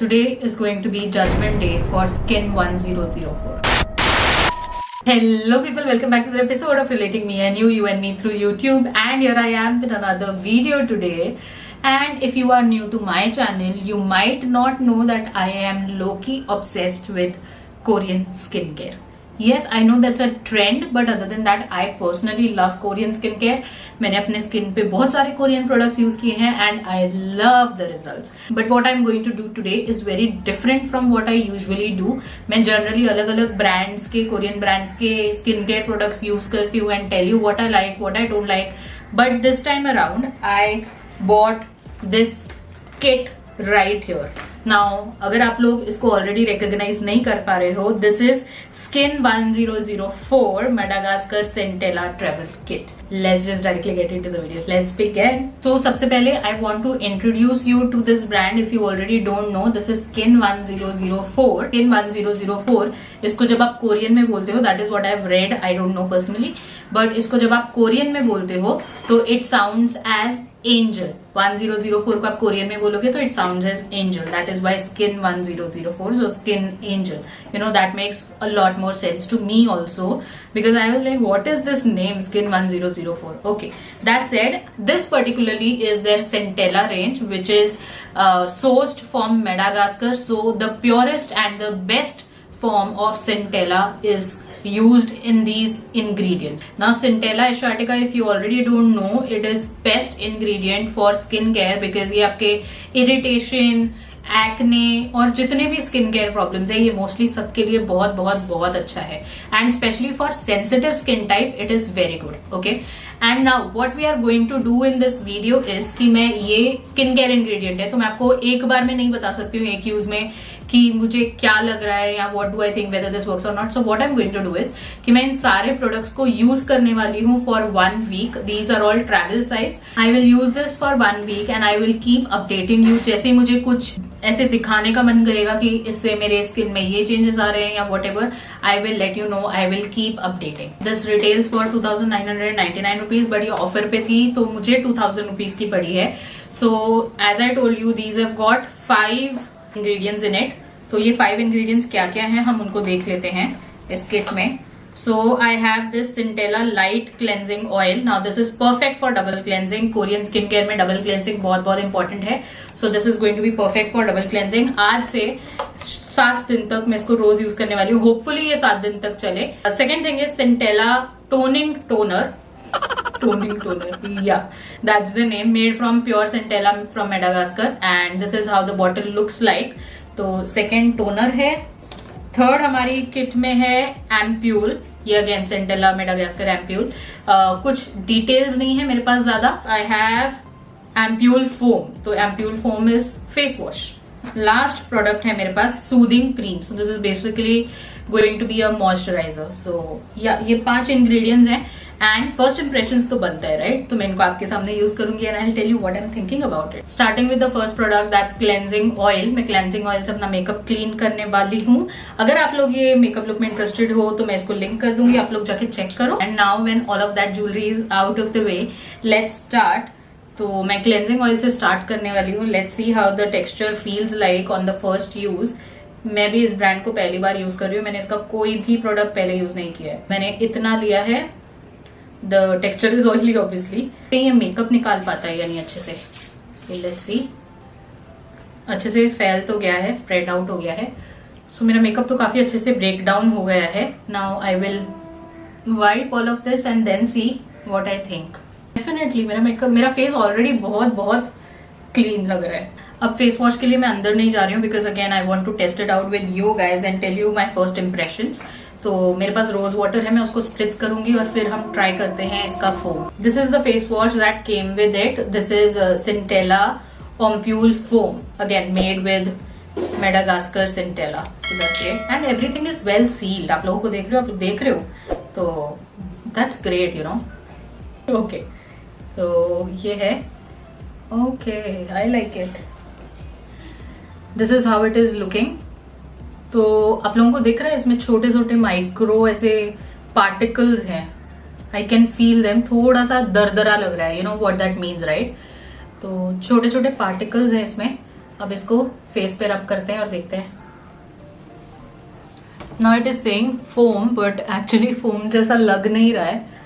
Today is going to be Judgment Day for Skin 1004. Hello people, welcome back to the episode of Relating Me and You and Me through YouTube, and here I am with another video today. And if you are new to my channel, you might not know that I am low-key obsessed with Korean skincare. Yes, I know that's a trend, but other than that, I personally love Korean skincare. मैंने अपने skin पे बहुत सारे Korean products use किए हैं and I love the results. But what I am going to do today is very different from what I usually do. मैं generally अलग अलग ब्रांड्स के, कोरियन ब्रांड्स के स्किन केयर प्रोडक्ट्स यूज करती हूँ and tell you what I like, what I don't like. But this time around I bought this kit right here. Now अगर आप लोग इसको ऑलरेडी रिकॉग्नाइज नहीं कर पा रहे हो, this is skin 1004 Madagascar centella travel kit. Let's just directly get into the video. Let's begin. So सबसे पहले I want to introduce you to this brand if you already don't know. This is skin 1004. Skin 1004 इसको जब आप Korean में बोलते हो, that is what I have read, I don't know personally, but इसको जब आप कोरियन में बोलते हो तो इट साउंड्स एज एंजल. 1004 को आप कोरियन में बोलोगे तो it sounds as angel. That is why skin 1004. So skin angel, you know, that makes a lot more sense to me also, because I was like what is this name skin 1004. Okay, that said, this particularly is there centella range which is sourced from Madagascar. So the purest and the best form of centella is used in these ingredients. Now centella asiatica, if you already don't know, it is best ingredient for skin care because ये आपके irritation, acne और जितने भी skin care problems है, ये mostly सबके लिए बहुत बहुत बहुत अच्छा है. And specially for sensitive skin type it is very good. Okay, and now what we are going to do in this video is कि मैं ये स्किन केयर इंग्रेडिएंट है तो मैं आपको एक बार में नहीं बता सकती हूँ एक यूज में कि मुझे क्या लग रहा है या what do I think whether this works और not. So what I am going to do is कि मैं इन सारे प्रोडक्ट्स को यूज करने वाली हूँ for 1 week. These are all travel size. I will use this for 1 week and I will keep updating you. जैसे मुझे कुछ ऐसे दिखाने का मन करेगा कि इससे मेरे स्किन में ये चेंजेस आ रहे हैं या whatever, I will let you know. I will keep updating. This retails for 2999 rupees, but ये ऑफर पे थी तो मुझे 2000 रुपीज की पड़ी है. So as I told you, these have got 5 ingredients in it. तो ये 5 इंग्रेडिएंट्स क्या क्या हैं हम उनको देख लेते हैं इस किट में. So I have this Centella Light Cleansing Oil. Now this is perfect for double cleansing. Korean skincare में double cleansing बहुत बहुत important है. So this is going to be perfect for double cleansing. आज से 7 दिन तक मैं इसको रोज यूज करने वाली हूँ. होपफुली ये 7 दिन तक चले. Second thing is Centella Toning Toner. Toning toner, yeah, that's the name. Made from pure centella from Madagascar, and this is how the bottle looks like. तो second toner है. थर्ड हमारी किट में है ampoule. ये again centella Madagascar ampoule. कुछ details नहीं है मेरे पास ज्यादा. I have ampoule foam. तो ampoule foam is face wash. Last product है मेरे पास soothing cream. So this is basically going to be a moisturiser. So yeah ये 5 इंग्रेडिएंट्स हैं एंड फर्स्ट इंप्रेशंस तो बनता है, राइट? तो मैं इनको आपके सामने यूज करूंगी and I will tell you what I am thinking about it. Starting with the first product, that's cleansing oil. मैं क्लेंजिंग ऑयल से अपना मेकअप क्लीन करने वाली हूँ. अगर आप लोग ये मेकअप लुक में इंटरेस्टेड हो तो मैं इसको लिंक कर दूंगी, आप लोग जाके चेक करो. And now when all of that jewellery is out of the way, let's start. तो मैं क्लेंजिंग ऑयल से स्टार्ट करने वाली हूँ. Let's see how the texture feels like on the first use. मैं भी इस ब्रांड को पहली बार यूज कर रही हूँ. मैंने इसका कोई भी प्रोडक्ट पहले यूज नहीं किया है. मैंने इतना लिया है. The texture is oily obviously. ये मेकअप निकाल पाता है यानी अच्छे से. So let's see. अच्छे से फैल तो गया है, स्प्रेड आउट हो गया है. सो मेरा मेकअप तो काफी अच्छे से ब्रेक डाउन हो गया है. Now I will wipe all off this and then see what I think. Definitely मेरा मेकअप, मेरा फेस ऑलरेडी बहुत बहुत क्लीन लग रहा है. अब फेस वॉश के लिए मैं अंदर नहीं जा रही हूँ because again I want to test it out with you guys and tell you my first impressions. तो मेरे पास रोज वाटर है, मैं उसको स्प्रिट्स करूंगी और फिर हम ट्राई करते हैं इसका foam. This is the face wash that came with it. This is centella ampoule foam, again made with Madagascar centella. So that's great and everything is well sealed. आप लोगों को देख रहे हो, आप लोग देख रहे हो, तो that's great, you know. Okay, तो ये है. Okay, I like it. This is how it is looking. तो आप लोगों को दिख रहा है इसमें छोटे छोटे माइक्रो ऐसे पार्टिकल्स हैं. I can feel them. थोड़ा सा दरदरा लग रहा है, you know what that means, right? तो छोटे छोटे पार्टिकल्स हैं इसमें अब इसको फेस पे रब करते हैं और देखते हैं। Now it is saying foam, but actually foam जैसा लग नहीं रहा है।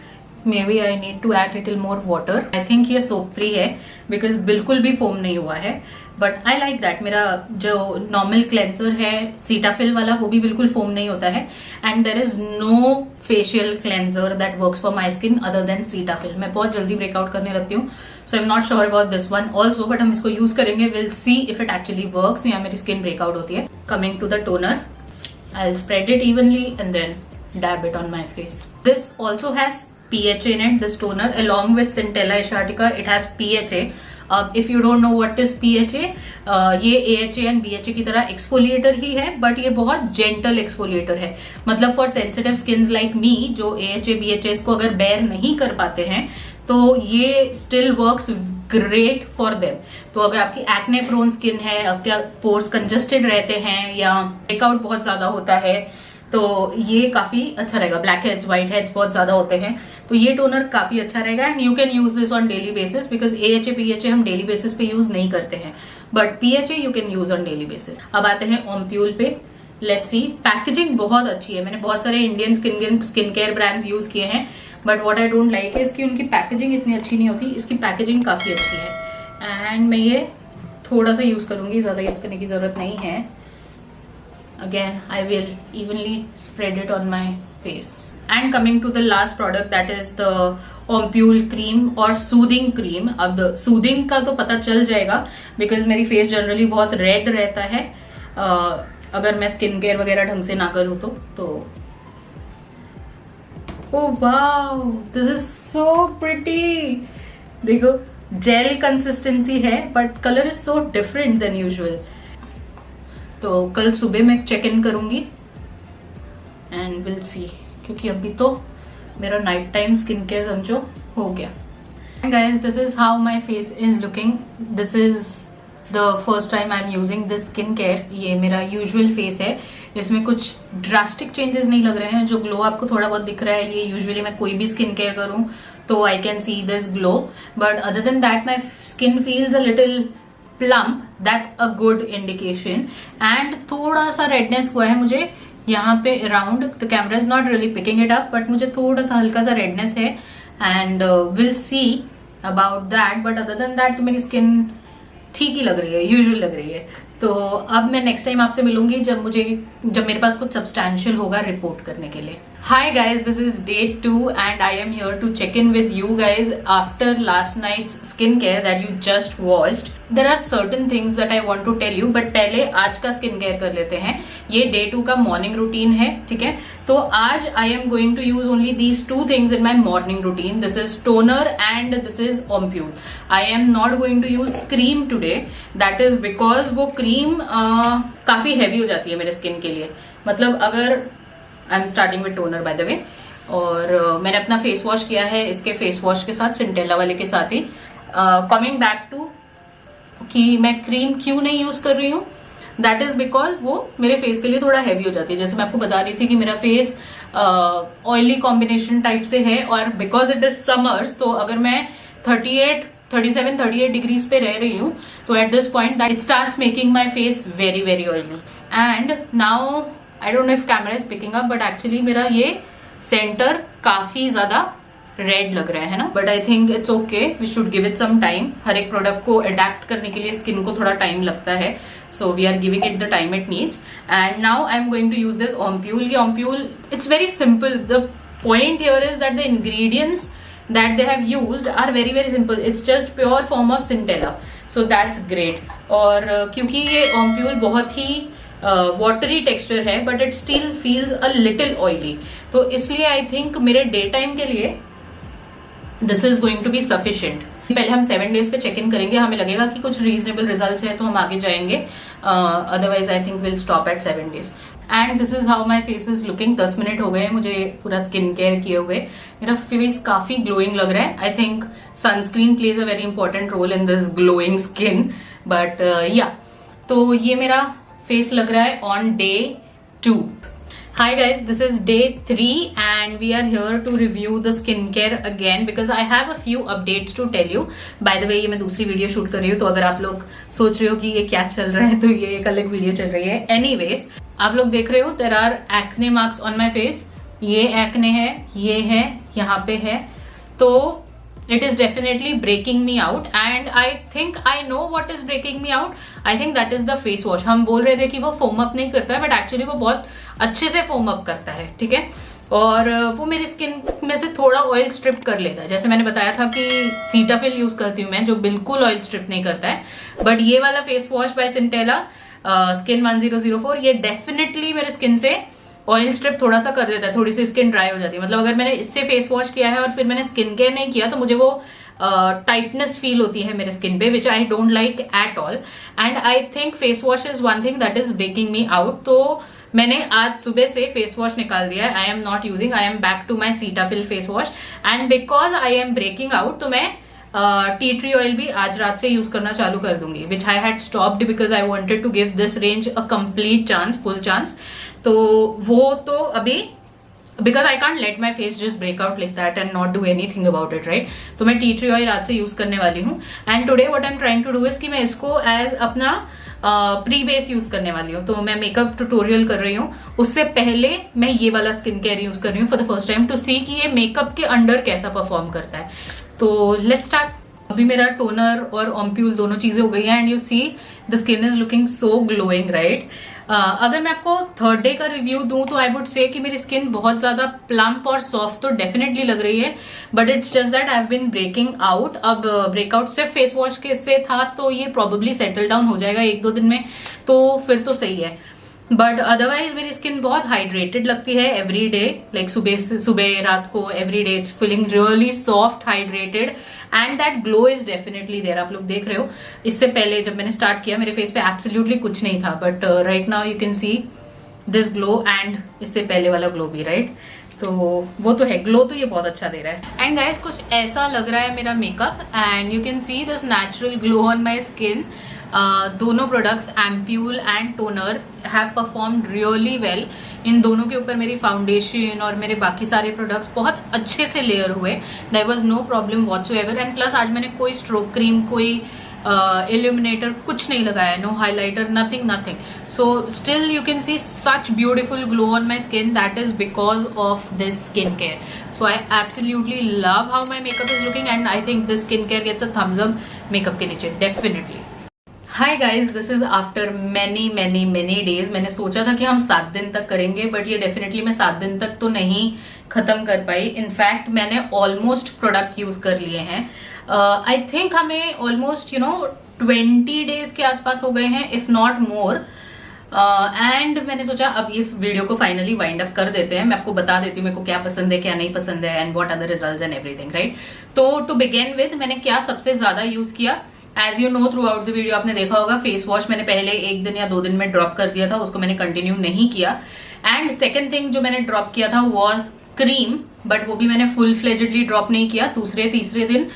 Maybe I need to add little more water. I think ये सोप फ्री है बिकॉज बिल्कुल भी फोम नहीं हुआ है, बट आई लाइक दैट। मेरा जो नॉर्मल क्लेंसर है सीटाफिल वाला, वो भी बिल्कुल फोम नहीं होता है, and there is no facial cleanser that works for my skin other than Cetaphil. मैं बहुत जल्दी ब्रेकआउट करने लगती हूँ, so I am not sure about this one also, but हम इसको यूज करेंगे। Will see if it actually works या मेरी स्किन ब्रेकआउट होती है। Coming to the toner, I'll spread it evenly and then dab it on my face. This also has PHA in it. This toner, along with Centella Asiatica, it has PHA. If you don't know what is PHA, ये AHA and BHA की तरह exfoliator ही है, but ये बहुत gentle exfoliator है। मतलब for sensitive skins like me, जो AHA BHA को अगर बेयर नहीं कर पाते हैं, तो ये still works great for them. तो अगर आपकी एक्ने प्रोन स्किन है, आपके पोर्स कंजस्टेड रहते हैं या ब्रेकआउट बहुत ज्यादा होता है, तो ये काफी अच्छा रहेगा। ब्लैक हेड्स, व्हाइट हेड्स बहुत ज्यादा होते हैं, तो ये टोनर काफी अच्छा रहेगा। And you can use this on daily basis because AHA BHA हम डेली बेसिस पे यूज नहीं करते हैं, but PHA you can use on daily basis. अब आते हैं ओम्प्यूल पे। लेट्स सी, पैकेजिंग बहुत अच्छी है। मैंने बहुत सारे Indian skin care brands use किए हैं, but what I don't like है इसकी उनकी पैकेजिंग इतनी अच्छी नहीं होती। इसकी पैकेजिंग काफी अच्छी है, एंड मैं ये थोड़ा सा यूज करूंगी, ज्यादा यूज करने की जरूरत नहीं है। Again I will evenly spread it on my face. And coming to the last product, that is the ampoule cream और सूदिंग क्रीम। अब सूदिंग का तो पता चल जाएगा बिकॉज मेरी फेस जनरली बहुत रेड रहता है अगर मैं स्किन केयर वगैरह ढंग से ना करूँ तो oh wow, this is so pretty. देखो जेल कंसिस्टेंसी है, but colour is so different than usual. तो कल सुबह मैं चेक इन करूंगी एंड विल सी, क्योंकि अभी तो मेरा नाइट टाइम स्किन केयर समझो हो गया। Guys, this is how my face is looking. This is the first time I am using this skin care. ये मेरा यूजुअल फेस है, इसमें कुछ ड्रास्टिक चेंजेस नहीं लग रहे हैं। जो ग्लो आपको थोड़ा बहुत दिख रहा है, ये यूजुअली मैं कोई भी स्किन केयर करूं तो I can see this glow, but other than that my skin feels a little plump. That's a good indication. And थोड़ा सा रेडनेस हुआ है मुझे यहाँ पे around, the camera is not really picking it up, but मुझे थोड़ा सा हल्का सा रेडनेस है, and will see about that. But other than that तो मेरी स्किन ठीक ही लग रही है, यूजुअल लग रही है। तो अब मैं नेक्स्ट टाइम आपसे मिलूंगी जब मेरे पास कुछ सब्सटैंशियल होगा रिपोर्ट करने के लिए। Hi guys, this is day 2 and I am here to check in with you guys after last night's skincare that you just watched. There are certain things that I want to tell you, but पहले आज का skincare कर लेते हैं। ये day 2 का morning routine है, ठीक है? तो आज I am going to use only these two things in my morning routine. This is toner and this is ompule. I am not going to use cream today. That is because वो cream काफी heavy हो जाती है मेरे skin के लिए। मतलब अगर I am starting with toner by the way, और मैंने अपना फेस वॉश किया है इसके फेस वॉश के साथ, सिंटेला वाले के साथ ही। कमिंग बैक टू कि मैं क्रीम क्यों नहीं यूज कर रही हूँ, दैट इज बिकॉज वो मेरे फेस के लिए थोड़ा हैवी हो जाती है। जैसे मैं आपको बता रही थी कि मेरा फेस ऑयली कॉम्बिनेशन टाइप से है, और बिकॉज इट इज समर्स, तो अगर मैं 37-38 डिग्रीज पे रह रही हूँ, तो at this point that it starts making my face very very oily. And now I don't know if camera is picking up, but actually मेरा ये सेंटर काफी ज्यादा रेड लग रहा है ना, but I think it's okay, we should give it some time. हर एक प्रोडक्ट को अडेप्ट करने के लिए स्किन को थोड़ा टाइम लगता है, so we are giving it the time it needs. And now I am going to use this ampoule. ये ampoule, it's very simple. The point here is that the ingredients that they have used are very very simple. It's just pure form of Centella, so that's great. और क्योंकि ये ompule बहुत ही watery texture है, but it still feels a little oily, तो इसलिए I think मेरे day time के लिए this is going to be sufficient. पहले हम 7 डेज पे चेक इन करेंगे, हमें लगेगा कि कुछ रीजनेबल रिजल्ट्स है तो हम आगे जाएंगे, otherwise I think will stop at 7 days. And this is how my face is looking. 10 minute हो गए मुझे पूरा स्किन केयर किए हुए, मेरा फेस काफी ग्लोइंग लग रहा है। I think sunscreen plays a very important role in this glowing skin, but yeah, तो ये मेरा फेस लग रहा है on day 2। Hi guys, this is day 3 and we are here to review the skincare again because I have a few updates to tell you. By the way, ये मैं दूसरी video shoot कर रही हूँ, तो अगर आप लोग सोच रहे हो कि ये क्या चल रहा है तो ये एक अलग वीडियो चल रही है. Anyways, आप लोग देख रहे हो there are acne marks on my face. ये acne है, ये है, यहाँ पे है, तो it is definitely breaking me out and I think I know what is breaking me out. I think that is the face wash. हम बोल रहे थे कि वो फोम अप नहीं करता है, बट एक्चुअली वो बहुत अच्छे से फोम अप करता है, ठीक है. और वो मेरी स्किन में से थोड़ा ऑयल स्ट्रिप कर लेता है. जैसे मैंने बताया था कि सीटाफिल यूज करती हूँ मैं, जो बिल्कुल ऑयल स्ट्रिप नहीं करता है, बट ये वाला फेस वॉश बाय सिंटेला स्किन 1004 ये डेफिनेटली मेरे स्किन से ऑयल स्ट्रिप थोड़ा सा कर देता है, थोड़ी सी स्किन ड्राई हो जाती है. मतलब अगर मैंने इससे फेस वॉश किया है और फिर मैंने स्किन केयर नहीं किया तो मुझे वो टाइटनेस फील होती है मेरे स्किन पे, which I don't like at all. And I think face wash is one thing that is breaking me out. तो मैंने आज सुबह से फेस वॉश निकाल दिया है. I am not using, I am back to my Cetaphil face wash. And because I am breaking out तो मैं टी ट्री ऑयल भी आज रात से यूज करना चालू कर दूंगी, which I had stopped because I wanted to give this range a complete chance, full chance. तो वो तो अभी because I can't let my face just break out like that and not do anything about it, right. तो मैं T tree oil आज से use करने वाली हूँ. And today what I am trying to do is कि मैं इसको एज अपना प्री बेस यूज करने वाली हूँ. तो मैं मेकअप ट्यूटोरियल कर रही हूँ, उससे पहले मैं ये वाला स्किन केयर यूज कर रही हूँ for the first time to see कि ये मेकअप के अंडर कैसा परफॉर्म करता है. तो लेट्स स्टार्ट. अभी मेरा टोनर और ऑम्प्यूल दोनों चीजें हो गई हैं and you see the skin is looking so glowing, right. अगर मैं आपको थर्ड डे का रिव्यू दूं तो आई वुड से कि मेरी स्किन बहुत ज्यादा प्लम्प और सॉफ्ट तो डेफिनेटली लग रही है, but it's just that I have been breaking out. अब ब्रेकआउट सिर्फ फेस वॉश के से था तो ये प्रोबेबली सेटल डाउन हो जाएगा 1-2 दिन में, तो फिर तो सही है. बट अदरवाइज मेरी स्किन बहुत हाइड्रेटेड लगती है एवरी डे, लाइक सुबह रात को every day it's feeling really soft, hydrated and that glow is definitely there. आप लोग देख रहे हो, इससे पहले जब मैंने स्टार्ट किया मेरे फेस पे एब्सोल्युटली कुछ नहीं था, but right now you can see this glow and इससे पहले वाला ग्लो भी, राइट. तो वो तो है, ग्लो तो ये बहुत अच्छा दे रहा है. एंड गाइस कुछ ऐसा लग रहा है मेरा makeup and you can see this natural glow on my skin. दोनों products ampoule and toner have performed really well. इन दोनों के ऊपर मेरी फाउंडेशन और मेरे बाकी सारे प्रोडक्ट्स बहुत अच्छे से लेयर हुए. There was no problem whatsoever. And plus आज मैंने कोई स्ट्रोक क्रीम, कोई इल्यूमिनेटर कुछ नहीं लगाया, no highlighter, nothing. So still you can see such beautiful glow on my skin. That is because of this skin care. So I absolutely love how my makeup is looking and I think this skin care gets a thumbs up makeup के नीचे definitely. Hi guys, this is after many days. मैंने सोचा था कि हम 7 दिन तक करेंगे, बट ये डेफिनेटली मैं 7 दिन तक तो नहीं खत्म कर पाई. इनफैक्ट मैंने ऑलमोस्ट प्रोडक्ट यूज कर लिए हैं. आई थिंक हमें ऑलमोस्ट 20 डेज के आसपास हो गए हैं, इफ नॉट मोर. एंड मैंने सोचा अब ये वीडियो को फाइनली वाइंड अप कर देते हैं. मैं आपको बता देती हूँ मेरे को क्या पसंद है, क्या नहीं पसंद है and what are the results and everything, right. तो टू बिगिन विद मैंने क्या सबसे ज्यादा यूज किया, as you know throughout the video आपने देखा होगा, फेस वॉश मैंने पहले 1 दिन या 2 दिन में ड्रॉप कर दिया था, उसको मैंने कंटिन्यू नहीं किया. एंड सेकेंड थिंग जो मैंने ड्रॉप किया था वॉज क्रीम, बट वो भी मैंने फुल फ्लेजेडली ड्रॉप नहीं किया. दूसरे तीसरे दिन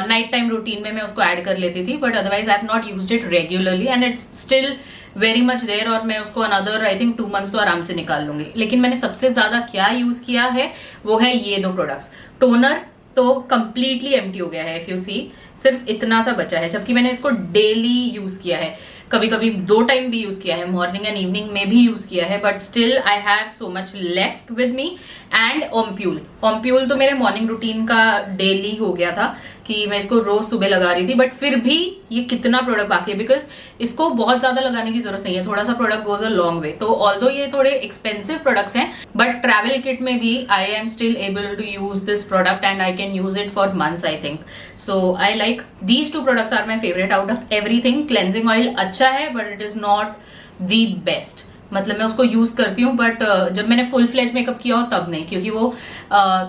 नाइट टाइम रूटीन में मैं उसको ऐड कर लेती थी, but otherwise I have not used it regularly and it's still very much there. और मैं उसको अनदर आई थिंक 2 months तो आराम से निकाल लूंगी. लेकिन मैंने सबसे ज्यादा क्या यूज किया है वो है ये 2 प्रोडक्ट्स. टोनर तो कंप्लीटली एम्प्टी हो गया है, इफ यू सी सिर्फ इतना सा बचा है, जबकि मैंने इसको डेली यूज किया है. कभी कभी 2 टाइम भी यूज किया है, मॉर्निंग एंड इवनिंग में भी यूज किया है, but still I have so much left with me. And ampoule तो मेरे मॉर्निंग रूटीन का डेली हो गया था कि मैं इसको रोज सुबह लगा रही थी, बट फिर भी ये कितना प्रोडक्ट बाकी है, बिकॉज इसको बहुत ज्यादा लगाने की जरूरत नहीं है, थोड़ा सा product goes a long way. तो ऑल्दो ये थोड़े एक्सपेंसिव प्रोडक्ट्स हैं, बट ट्रैवल किट में भी I am still able to use this product and I can use it for months I think. So I like these 2 products are my favourite out of everything. Cleansing oil अच्छा है but it is not the best. मतलब मैं उसको use करती हूँ, but जब मैंने full fledge makeup किया हो तब नहीं, क्योंकि वो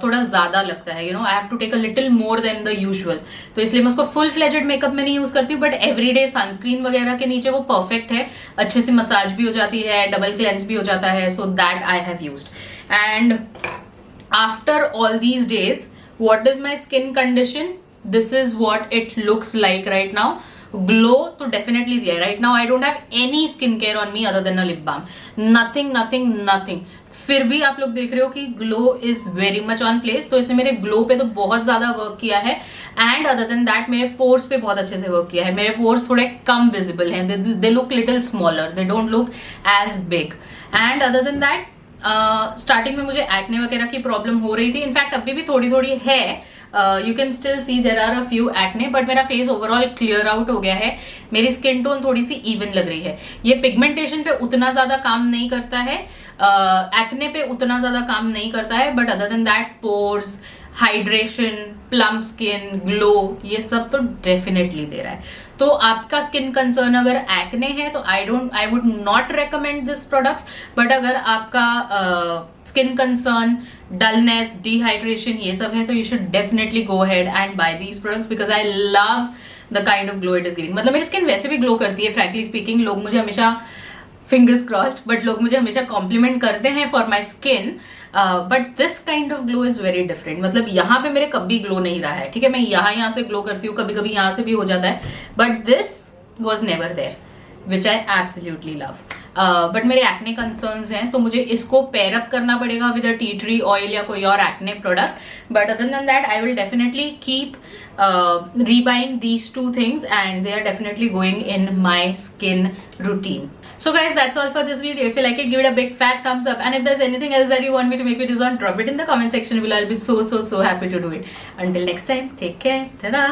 थोड़ा ज्यादा लगता है. I have to take a little more than the usual. तो इसलिए मैं उसको फुल फ्लेजेड मेकअप में नहीं यूज करती हूँ, बट एवरीडे सनस्क्रीन वगैरह के नीचे वो परफेक्ट है. अच्छे से मसाज भी हो जाती है, डबल क्लेंस भी हो जाता है. So that I have used. And after all these days what is my skin condition, this is what it looks like right now. Glow तो डेफिनेटली दिया है. Right now I don't have any skin care on me other than a lip balm. Nothing nothing nothing. फिर भी आप लोग देख रहे हो कि glow is very much on place. तो इसने मेरे ग्लो पे तो बहुत ज्यादा वर्क किया है. एंड अदर देन दैट मेरे पोर्स पे बहुत अच्छे से वर्क किया है. मेरे पोर्स थोड़े कम विजिबल हैं. They look little smaller. They don't look as big. And other than that starting में मुझे एक्ने वगैरह की प्रॉब्लम हो रही थी. इनफैक्ट अभी भी थोड़ी थोड़ी है. You can still see there are a few acne, but मेरा फेस ओवरऑल क्लियर आउट हो गया है. मेरी स्किन टोन थोड़ी सी इवन लग रही है. ये पिगमेंटेशन पे उतना ज्यादा काम नहीं करता है, एक्ने पे उतना ज्यादा काम नहीं करता है, but other than that pores, hydration, plum skin, glow, ये सब तो डेफिनेटली दे रहा है. तो आपका स्किन कंसर्न अगर एक्ने है तो I would not recommend this products. But अगर आपका स्किन कंसर्न, डलनेस, डिहाइड्रेशन ये सब है तो you should definitely go ahead and buy these products because I love the kind of glow it is giving. मतलब मेरी स्किन वैसे भी ग्लो करती है फ्रैंकली स्पीकिंग. लोग मुझे हमेशा, फिंगर्स क्रॉस्ड, बट लोग मुझे हमेशा कॉम्प्लीमेंट करते हैं for my skin. But this kind of glow is very different. मतलब यहाँ पे मेरे कभी ग्लो नहीं रहा है. ठीक है, मैं यहाँ से ग्लो करती हूँ, कभी कभी यहाँ से भी हो जाता है, but this was never there, which I absolutely love. But मेरे एक्ने कंसर्न्स हैं तो मुझे इसको पेयर अप करना पड़ेगा with a tea tree oil या कोई और acne product. But other than that I will definitely keep rebuying these two things and they are definitely going in my skin routine. So guys, that's all for this video. If you like it, give it a big fat thumbs up, and if there's anything else that you want me to make videos on, drop it in the comment section below. I'll be so happy to do it. Until next time, take care. Ta-da!